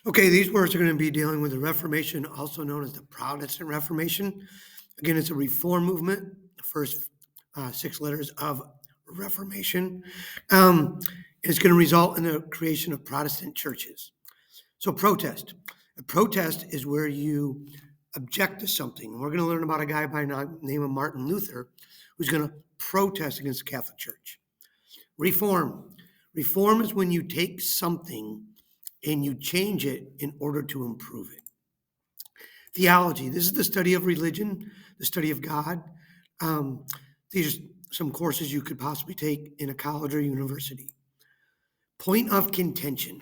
Okay, these words are going to be dealing with the Reformation, also known as the Protestant Reformation. Again, it's a reform movement, the first six letters of Reformation. It's going to result in the creation of Protestant churches. So, protest. A protest is where you object to something. We're going to learn about a guy by the name of Martin Luther who's going to protest against the Catholic Church. Reform. Reform is when you take something and you change it in order to improve it. Theology. This is the study of religion, the study of God. These are some courses you could possibly take in a college or university. Point of contention.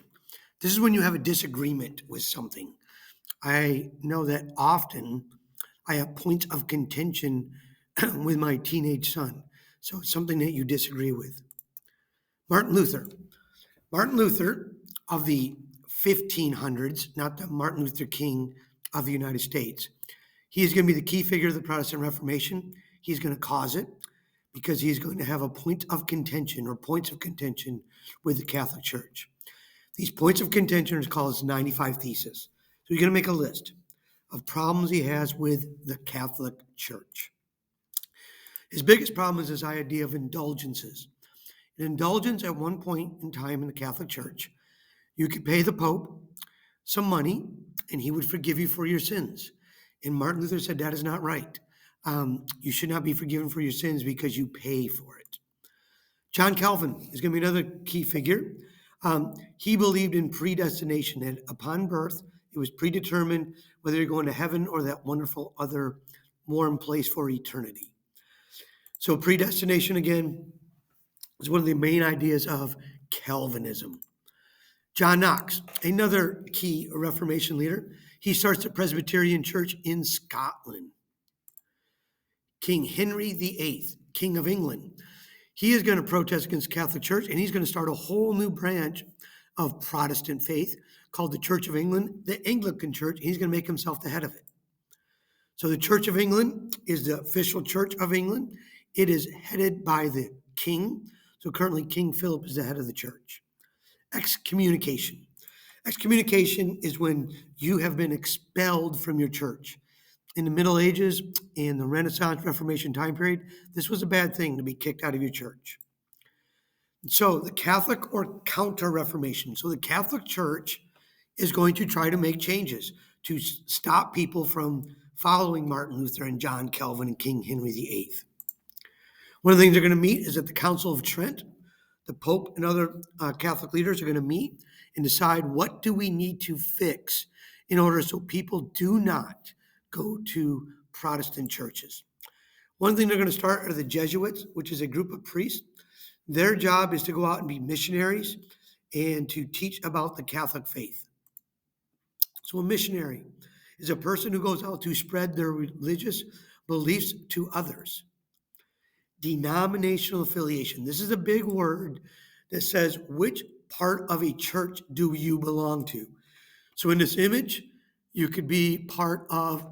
This is when you have a disagreement with something. I know that often I have points of contention with my teenage son. So it's something that you disagree with. Martin Luther. Martin Luther of the 1500s, not the Martin Luther King of the United States. He is going to be the key figure of the Protestant Reformation. He's going to cause it because he's going to have a point of contention or points of contention with the Catholic Church. These points of contention are called his 95 Theses. So he's going to make a list of problems he has with the Catholic Church. His biggest problem is this idea of indulgences. An indulgence at one point in time in the Catholic Church, you could pay the Pope some money and he would forgive you for your sins. And Martin Luther said that is not right. You should not be forgiven for your sins because you pay for it. John Calvin is going to be another key figure. He believed in predestination, that upon birth, it was predetermined whether you're going to heaven or that wonderful other warm place for eternity. So predestination, again, is one of the main ideas of Calvinism. John Knox, another key Reformation leader. He starts the Presbyterian Church in Scotland. King Henry VIII, King of England. He is going to protest against the Catholic Church, and he's going to start a whole new branch of Protestant faith called the Church of England, the Anglican Church. He's going to make himself the head of it. So the Church of England is the official Church of England. It is headed by the king. So currently King Philip is the head of the church. Excommunication. Excommunication is when you have been expelled from your church. In the Middle Ages and the Renaissance Reformation time period, this was a bad thing to be kicked out of your church. So the Catholic or Counter-Reformation. So the Catholic Church is going to try to make changes to stop people from following Martin Luther and John Calvin and King Henry VIII. One of the things they're going to meet is at the Council of Trent. The Pope and other Catholic leaders are going to meet and decide what do we need to fix in order so people do not go to Protestant churches. One thing they're going to start are the Jesuits, which is a group of priests. Their job is to go out and be missionaries and to teach about the Catholic faith. So a missionary is a person who goes out to spread their religious beliefs to others. Denominational affiliation. This is a big word that says which part of a church do you belong to. So in this image, you could be part of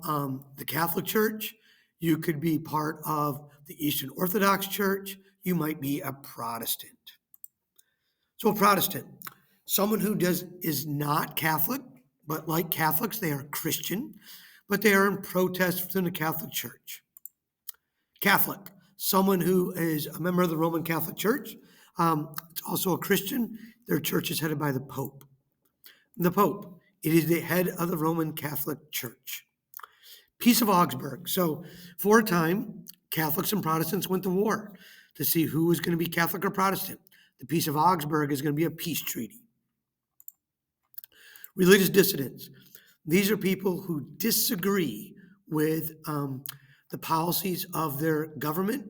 the Catholic Church. You could be part of the Eastern Orthodox Church. You might be a Protestant. So a Protestant, someone who is not Catholic, but like Catholics, they are Christian, but they are in protest from the Catholic Church. Catholic, someone who is a member of the Roman Catholic Church. It's also a Christian. Their church is headed by the Pope. The Pope, it is the head of the Roman Catholic Church. Peace of Augsburg. So for a time, Catholics and Protestants went to war to see who was going to be Catholic or Protestant. The Peace of Augsburg is going to be a peace treaty. Religious dissidents. These are people who disagree with the policies of their government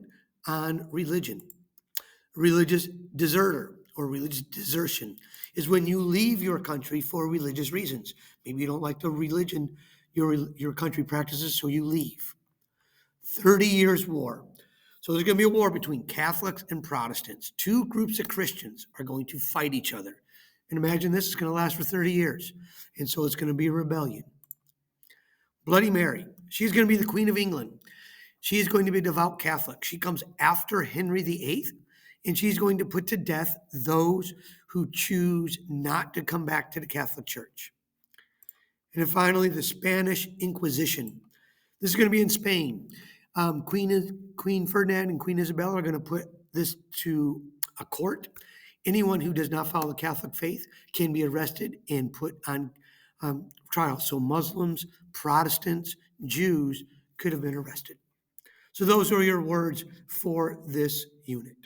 on religion. Religious deserter or religious desertion is when you leave your country for religious reasons. Maybe you don't like the religion your country practices, so you leave. 30 Years' War. So there's going to be a war between Catholics and Protestants. Two groups of Christians are going to fight each other. And imagine this is going to last for 30 years. And so it's going to be a rebellion. Bloody Mary. She's going to be the Queen of England. She is going to be a devout Catholic. She comes after Henry VIII, and she's going to put to death those who choose not to come back to the Catholic Church. And then finally, the Spanish Inquisition. This is going to be in Spain. Queen Ferdinand and Queen Isabella are going to put this to a court. Anyone who does not follow the Catholic faith can be arrested and put on trial. So Muslims, Protestants, Jews could have been arrested. So those are your words for this unit.